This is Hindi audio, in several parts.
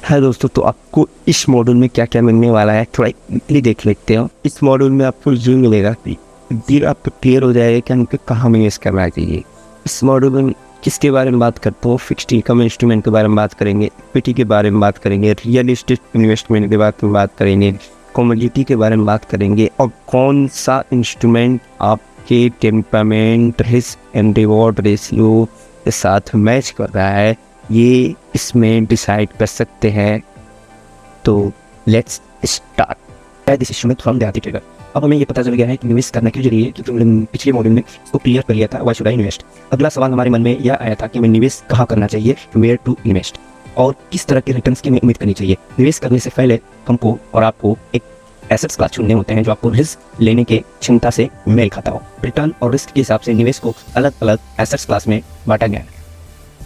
है दोस्तों, तो आपको इस मॉड्यूल में क्या क्या मिलने वाला है थोड़ा क्विकली देख लेते हो। इस मॉड्यूल में आपको जो मिलेगा फिर आपको क्लियर हो जाएगा कि हमको कहाँ इन्वेस्ट करना चाहिए। इस मॉड्यूल में किसके बारे में बात करते हो, फिक्स्ड इनकम इंस्ट्रूमेंट के बारे में बात करेंगे, इक्विटी के बारे में बात करेंगे, रियल एस्टेट इन्वेस्टमेंट के बारे में बात करेंगे, कमोडिटी के बारे में बात करेंगे और कौन सा इंस्ट्रूमेंट आपके temperament, risk and reward ratio के साथ मैच कर रहा है ये इसमें डिसाइड कर सकते हैं। तो let's start this instrument from the article. अब हमें ये पता चल गया है कि निवेश करना क्यों जरूरी है, क्योंकि हमने पिछले मॉड्यूल में इसको क्लियर कर लिया था, व्हाई शुड आई इन्वेस्ट। अगला सवाल हमारे मन में यह आया था कि हमें निवेश कहाँ करना चाहिए, वेयर टू इन्वेस्ट, और किस तरह के रिटर्न्स की हमें उम्मीद करनी चाहिए। निवेश करने से पहले हमको और आपको एक एसेट्स क्लास चुनने होते हैं जो आपको रिस्क लेने के क्षमता से मेल खाता हो। रिटर्न और रिस्क के हिसाब से निवेश को अलग अलग एसेट्स क्लास में बांटा गया है,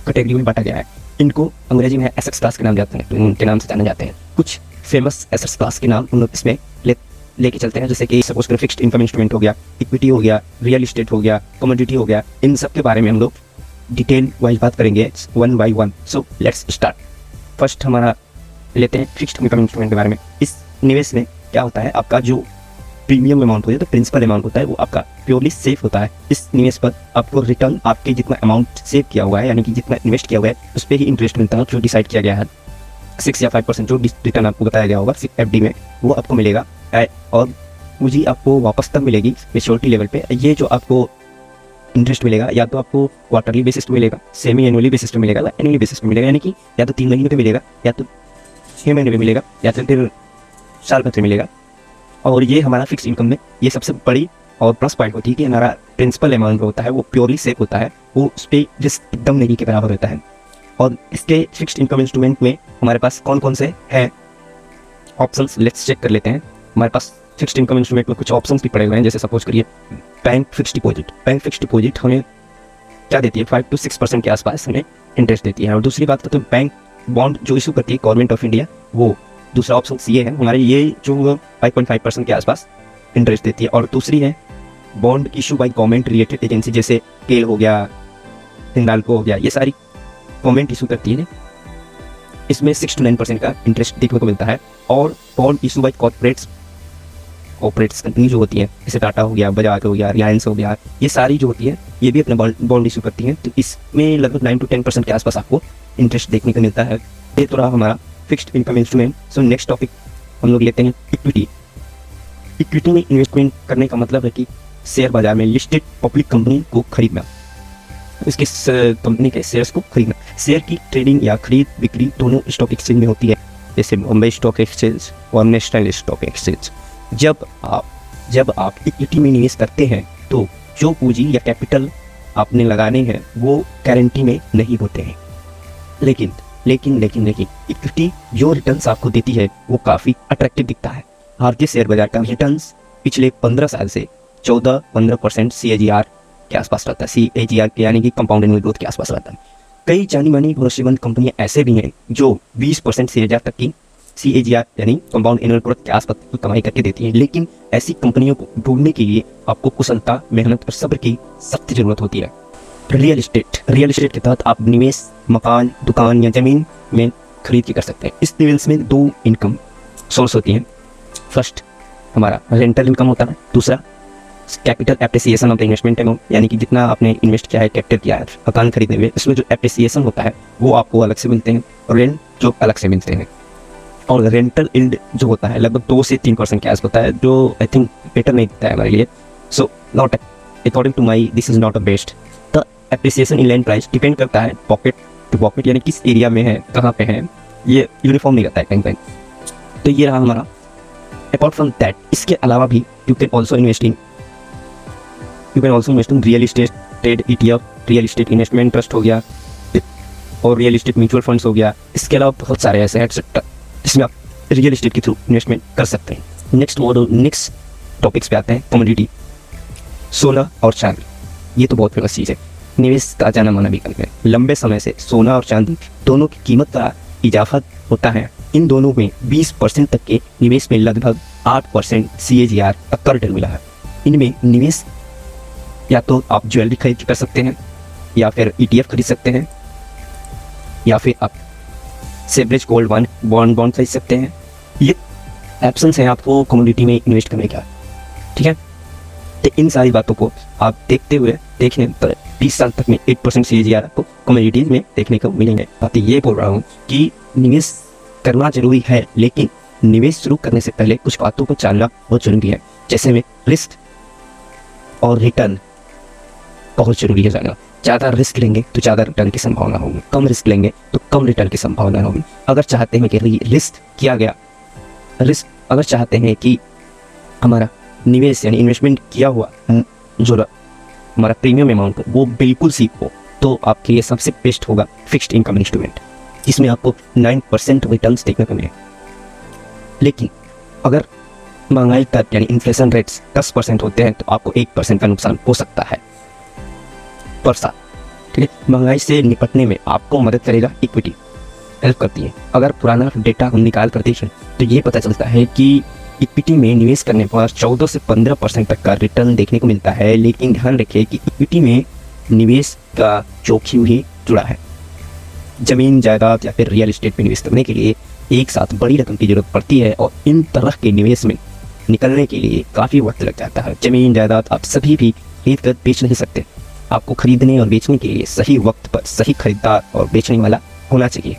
कैटेगरी में बांटा गया है। इनको अंग्रेजी में एसेट्स क्लास के नाम जाते हैं, तो उनके नाम से जाने जाते हैं। कुछ फेमस एसेट्स क्लास के नाम हम लोग इसमें लेके चलते हैं, जैसे कि सपोज करें फिक्स्ड इनकम इंस्ट्रूमेंट हो गया, इक्विटी हो गया, रियल एस्टेट हो गया, कमोडिटी हो गया। इन सब के बारे में हम लोग डिटेल वाइज बात करेंगे one by one. So let's start. First हमारा लेते हैं फिक्स्ड इनकम इंस्ट्रूमेंट के बारे में। इस निवेश में क्या होता है, आपका जो प्रीमियम अमाउंट होता है, तो प्रिंसिपल अमाउंट होता है, वो आपका प्योरली सेफ होता है। इस निवेश पर आपको रिटर्न आपके जितना अमाउंट सेव किया हुआ है, यानी कि जितना इन्वेस्ट किया हुआ है, उस पर ही इंटरेस्ट मिलता है, जो डिसाइड किया गया है 6 या 5% जो रिटर्न आपको बताया गया होगा एफडी में, वो आपको मिलेगा। और पूंजी आपको वापस तब मिलेगी मेच्योरिटी लेवल पे। ये जो आपको इंटरेस्ट मिलेगा या तो आपको क्वार्टरली बेसिस पे मिलेगा, सेमी एनुअली बेसिस पे मिलेगा, एनुअली बेसिस पे मिलेगा, यानी कि या तो 3 महीने पे मिलेगा, या तो 6 महीने पे मिलेगा, या तो फिर साल भर में मिलेगा। और ये हमारा फिक्स इनकम में ये सबसे बड़ी और प्लस पॉइंट होती है कि हमारा प्रिंसिपल अमाउंट होता है वो प्योरली सेफ होता है, वो उस पर रिस्क एकदम नहीं के बराबर होता है। और इसके फिक्स्ड इनकम इंस्ट्रूमेंट में हमारे पास कौन कौन से हैं ऑप्शंस, लेट्स चेक कर लेते हैं। हमारे पास फिक्स्ड इनकम इंस्ट्रूमेंट में कुछ ऑप्शंस भी पड़े हुए हैं, जैसे सपोज करिए bank fixed deposit. Bank fixed deposit हमें क्या देती है, 5 to 6% के आसपास हमें इंटरेस्ट देती है। और दूसरी बात तो बैंक बॉन्ड जो इशू करती है गवर्नमेंट ऑफ इंडिया, वो दूसरा ऑप्शन ये है हमारे, ये जो 5.5% के आसपास इंटरेस्ट देती है। और दूसरी है bond issue by government related agency, जैसे केल हो गया, हिंडाल्को हो गया, ये सारी गवर्नमेंट इशू करती है। इसमें 6 to 9% का इंटरेस्ट देखने को मिलता है। और bond issue bye corporates company जो होती है, जैसे टाटा हो गया, बजाज हो गया, रिलायंस हो गया, ये सारी जो होती है ये भी अपने बॉन्ड इशू करती हैं। तो इसमें लगभग 9 to 10% के आसपास आपको इंटरेस्ट देखने को मिलता है। ये तो रहा हमारा fixed income instrument. So next topic हम लोग लेते हैं इक्विटी। इक्विटी में इन्वेस्टमेंट करने का मतलब है कि शेयर बाजार में लिस्टेड पब्लिक कंपनी को खरीदना, इसके कंपनी के शेयर्स को खरीदना। शेयर की ट्रेडिंग या खरीद बिक्री दोनों स्टॉक एक्सचेंज में होती है, जैसे बॉम्बे स्टॉक एक्सचेंज और नेशनल स्टॉक एक्सचेंज। जब आप इक्विटी में निवेश करते हैं तो जो पूंजी या कैपिटल आपने लगाने हैं वो गारंटी में नहीं होते हैं, लेकिन इक्विटी जो रिटर्न्स आपको देती है वो काफ़ी अट्रैक्टिव दिखता है। भारतीय शेयर बाजार का रिटर्न्स पिछले 15 साल से 14-15% CAGR के आसपास रहता है। CAGR के यानी कि कंपाउंड एनुअल ग्रोथ के आसपास रहता है। कई जानी मानी भरोसेमंद कंपनियां ऐसे भी हैं जो 20% CAGR तक की CAGR यानी कंपाउंड एनुअल ग्रोथ के आसपास की कमाई करके देती हैं। लेकिन ऐसी कंपनियों को ढूंढने के लिए आपको कुशलता, मेहनत और सब्र की सख्त जरूरत होती है। रियल एस्टेट के तहत आप निवेश मकान, दुकान या जमीन में खरीद के कर सकते हैं। इस निवेश में 2 इनकम सोर्स होती हैं। फर्स्ट हमारा रेंटल इनकम होता है, दूसरा capital appreciation of the investment amount, यानी कि जितना आपने इन्वेस्ट किया है, कैपिटल किया है मकान खरीदने में, इसमें जो एप्रिसिएशन होता है वो आपको अलग से मिलते हैं, रेंट जो अलग से मिलते हैं। और रेंटल यील्ड जो होता है लगभग 2 से 3% के आसपास होता है, जो आई थिंक बेटर नहीं दिखता है हमारे लिए। So not according to my this is not a best. The appreciation in land price depend करता है पॉकेट टू पॉकेट, यानी किस एरिया में है, कहाँ पे है, ये यूनिफॉर्म नहीं रहता है कहीं। तो ये रहा हमारा। अपार्ट फ्रॉम दैट, इसके अलावा भी you can also invest in real estate ETF, real estate investment trust हो गया और रियल एस्टेट म्यूचुअल फंड्स हो गया। इसके अलावा बहुत सारे ऐसे हैं जिसमें आप रियल एस्टेट के थ्रू इन्वेस्टमेंट कर सकते हैं। नेक्स्ट टॉपिक्स पे आते हैं, कमोडिटी। सोना और चांदी, ये तो बहुत फेमस चीज़ है, निवेश का जाना माना विकल्प है। लंबे समय से सोना और चांदी दोनों की कीमत का इजाफा होता है। इन दोनों में 20% तक के निवेश में लगभग 8% CAGR का रिटर्न मिला है। इनमें निवेश या तो आप ज्वेलरी खरीद कर सकते हैं, या फिर ETF खरीद सकते हैं, या फिर आप सेवरेज गोल्ड बॉन्ड खरीद सकते हैं। ये ऑप्शंस हैं आपको कम्युनिटी में इन्वेस्ट करने का, ठीक है। तो इन सारी बातों को आप देखते हुए देखने पर 20 साल तक में 8% CAGR आपको कम्युनिटीज़ में देखने को मिलेंगे। बात ये बोल रहा हूँ कि निवेश करना जरूरी है, लेकिन निवेश शुरू करने से पहले कुछ बातों को जानना बहुत जरूरी है, जैसे में रिस्क और रिटर्न बहुत जरूरी है जानना। ज़्यादा रिस्क लेंगे तो ज़्यादा रिटर्न की संभावना होगी, कम रिस्क लेंगे तो कम रिटर्न की संभावना होगी। अगर चाहते हैं कि अगर चाहते हैं कि हमारा निवेश यानी इन्वेस्टमेंट किया हुआ जो हमारा प्रीमियम अमाउंट हो वो बिल्कुल सीख हो, तो आपके लिए सबसे बेस्ट होगा फिक्स्ड इनकम इंस्ट्रूमेंट, जिसमें आपको 9% रिटर्न्स देखने को मिले। लेकिन अगर महंगाई दर यानी इन्फ्लेशन रेट्स 10% होते हैं तो आपको 1% का नुकसान हो सकता है पर साल, ठीक है। महंगाई से निपटने में आपको मदद करेगा इक्विटी, हेल्प करती है। अगर पुराना डेटा हम निकाल कर देखें तो ये पता चलता है कि इक्विटी में निवेश करने पर 14 से 15% तक का रिटर्न देखने को मिलता है। लेकिन ध्यान रखिए कि इक्विटी में निवेश का जोखिम ही जुड़ा है। जमीन जायदाद या फिर रियल एस्टेट में निवेश करने के लिए एक साथ बड़ी रकम की जरूरत पड़ती है और इन तरह के निवेश में निकलने के लिए काफ़ी वक्त लग जाता है। जमीन जायदाद आप सभी भी खरीद कर बेच नहीं सकते, आपको खरीदने और बेचने के लिए सही वक्त पर सही खरीदार और बेचने वाला होना चाहिए।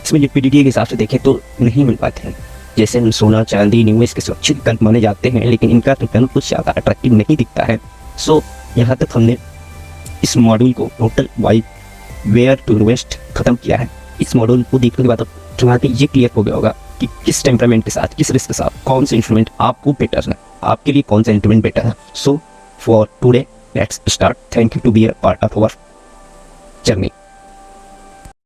इसमें लिक्विडिटी के हिसाब से देखें तो नहीं मिल पाते हैं। जैसे हम सोना चांदी निवेश के सुरक्षित विकल्प माने जाते हैं, लेकिन इनका रिटर्न कुछ ज़्यादा अट्रैक्टिव नहीं दिखता है। सो यहाँ तक हमने इस मॉड्यूल को total wise where to invest खत्म किया है। इस मॉड्यूल को देखने के बाद तुम्हारे ये क्लियर हो गया होगा कि किस टेम्परामेंट के साथ, किस रिस्क के साथ कौन सा इंस्ट्रूमेंट आपको बेटर है, आपके लिए कौन सा इंस्ट्रूमेंट बेटर है। So for today let's start. Thank you to be a part of our journey.